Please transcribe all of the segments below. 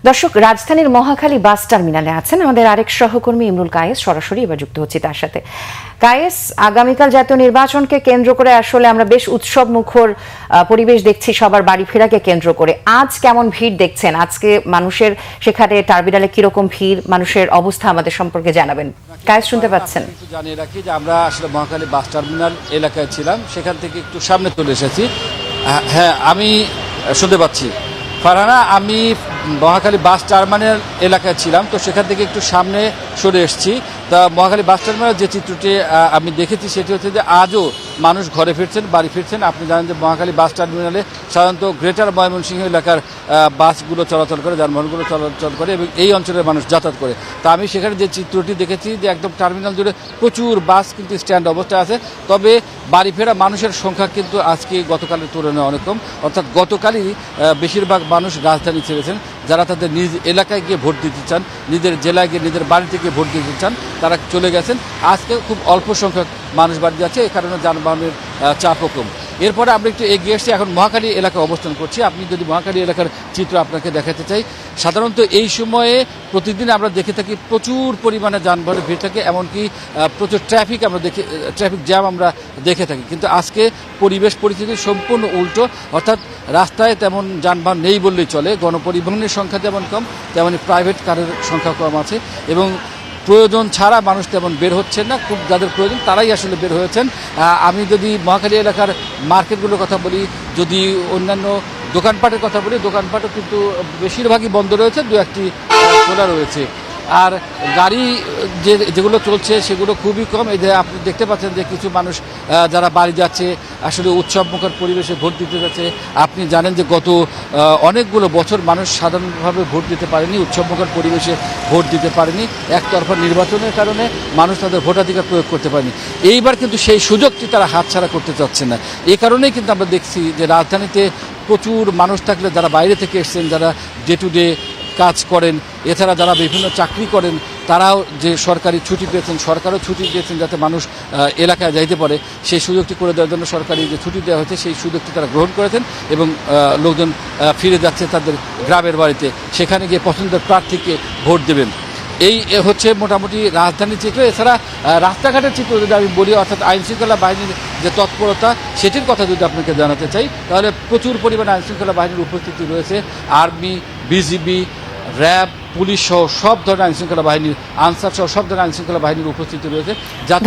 দর্শক, রাজধানীর মহাখালী বাস টার্মিনালে আছেন আমাদের আরেক সহকর্মী ইমরুল কায়েস। সরাসরি এবার যুক্ত হচ্ছি তার সাথে। কায়েস, আগামীকাল জাতীয় নির্বাচনকে কেন্দ্র করে আসলে আমরা বেশ উৎসব মুখর পরিবেশ দেখছি সবার বাড়ি ফেরাকে কেন্দ্র করে। আজ কেমন ভিড় দেখছেন? আজকে মানুষের সেখানে টার্মিনালে কিরকম ভিড়, মানুষের অবস্থা আমাদের সম্পর্কে জানাবেন। কায়েস, শুনতে পাচ্ছেন? জানিয়ে রাখি যে আমরা আসলে মহাখালী বাস টার্মিনাল এলাকায় ছিলাম, সেখান থেকে একটু সামনে চলে এসেছি। হ্যাঁ, আমি শুনতে পাচ্ছি। ফারহানা, আমি মহাখালী বাস টার্মিনাল এলাকায় ছিলাম, তো সেখান থেকে একটু সামনে সরে এসেছি। তা মহাখালী বাস টার্মিনাল যে চিত্রটি আমি দেখেছি সেটি হচ্ছে যে আজও মানুষ ঘরে ফিরছেন, বাড়ি ফিরছেন। আপনি জানেন যে মহাখালী বাস টার্মিনালে সাধারণত গ্রেটার ময়মনসিংহ এলাকার বাসগুলো চলাচল করে, যানবাহনগুলো চলাচল করে এবং এই অঞ্চলের মানুষ যাতায়াত করে। তা আমি সেখানে যে চিত্রটি দেখেছি যে একদম টার্মিনাল জুড়ে প্রচুর বাস কিন্তু স্ট্যান্ড অবস্থায় আছে। তবে বাড়ি ফেরা মানুষের সংখ্যা কিন্তু আজকে গতকালের তুলনায় অনেক কম। অর্থাৎ গতকালই বেশিরভাগ মানুষ রাজধানী ছেড়েছেন। যারা তাদের নিজ এলাকায় গিয়ে ভোট দিতে চান, নিজের জেলায় গিয়ে নিজের বাড়িতে গিয়ে ভোট দিতে চান, তারা চলে গেছেন। আজকে খুব অল্প সংখ্যক মানুষ বাড়ি যাচ্ছে, এই কারণে যানবাহনের চাপও কম। এরপরে আমরা একটু এগিয়ে এসেছি, এখন মহাখালী এলাকায় অবস্থান করছি। আপনি যদি মহাখালী এলাকার চিত্র আপনাকে দেখাতে চাই, সাধারণত এই সময়ে প্রতিদিন আমরা দেখে থাকি প্রচুর পরিমাণে যানবাহনের ভিড় থাকে, এমনকি প্রচুর ট্রাফিক জ্যাম আমরা দেখে থাকি। কিন্তু আজকে পরিবেশ পরিস্থিতি সম্পূর্ণ উল্টো, অর্থাৎ রাস্তায় তেমন যানবাহন নেই বললেই চলে। গণপরিবহনের সংখ্যা যেমন কম, তেমনই প্রাইভেট কারের সংখ্যা কম আছে এবং প্রয়োজন ছাড়া মানুষ তেমন বের হচ্ছেন না। খুব যাদের প্রয়োজন তারাই আসলে বের হয়েছেন। আমি যদি মহাখালী এলাকার মার্কেটগুলোর কথা বলি, যদি অন্যান্য দোকানপাটের কথা বলি, দোকানপাটও কিন্তু বেশিরভাগই বন্ধ রয়েছে, দু একটি খোলা রয়েছে। আর গাড়ি যেগুলো চলছে সেগুলো খুবই কম। এই যে আপনি দেখতে পাচ্ছেন যে কিছু মানুষ যারা বাড়ি যাচ্ছে, আসলে উৎসবমুখর পরিবেশে ভোট দিতে যাচ্ছে। আপনি জানেন যে গত অনেকগুলো বছর মানুষ সাধারণভাবে ভোট দিতে পারেনি, উৎসবমুখর পরিবেশে ভোট দিতে পারেনি। একতরফা নির্বাচনের কারণে মানুষ তাদের ভোটাধিকার প্রয়োগ করতে পারেনি। এইবার কিন্তু সেই সুযোগটি তারা হাতছাড়া করতে চাচ্ছে না। এই কারণেই কিন্তু আমরা দেখছি যে রাজধানীতে প্রচুর মানুষ থাকলে যারা বাইরে থেকে এসছেন, যারা ডে টু ডে কাজ করেন, এছাড়া যারা বিভিন্ন চাকরি করেন, তারাও যে সরকারি ছুটি পেয়েছেন, সরকারও ছুটি দিয়েছেন যাতে মানুষ এলাকায় যাইতে পারে। সেই সুযোগটি করে দেওয়ার জন্য সরকারি যে ছুটি দেওয়া হয়েছে সেই সুযোগটি তারা গ্রহণ করেছেন এবং লোকজন ফিরে যাচ্ছে তাদের গ্রামের বাড়িতে, সেখানে গিয়ে পছন্দের প্রার্থীকে ভোট দেবেন। এই হচ্ছে মোটামুটি রাজধানীর চিত্র। এছাড়া রাস্তাঘাটের চিত্র যদি আমি বলি, অর্থাৎ আইনশৃঙ্খলা বাহিনীর যে তৎপরতা সেটির কথা যদি আপনাকে জানাতে চাই, তাহলে প্রচুর পরিমাণে আইনশৃঙ্খলা বাহিনীর উপস্থিতি রয়েছে। আর্মি, বিজিবি, র্যাব, পুলিশ সহ সব ধরনের আইনশৃঙ্খলা বাহিনীর, আনসার সহ সব ধরনের আইনশৃঙ্খলা বাহিনীর উপস্থিতি রয়েছে।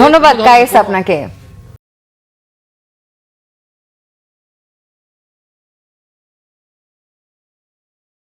ধন্যবাদ কায়েস আপনাকে।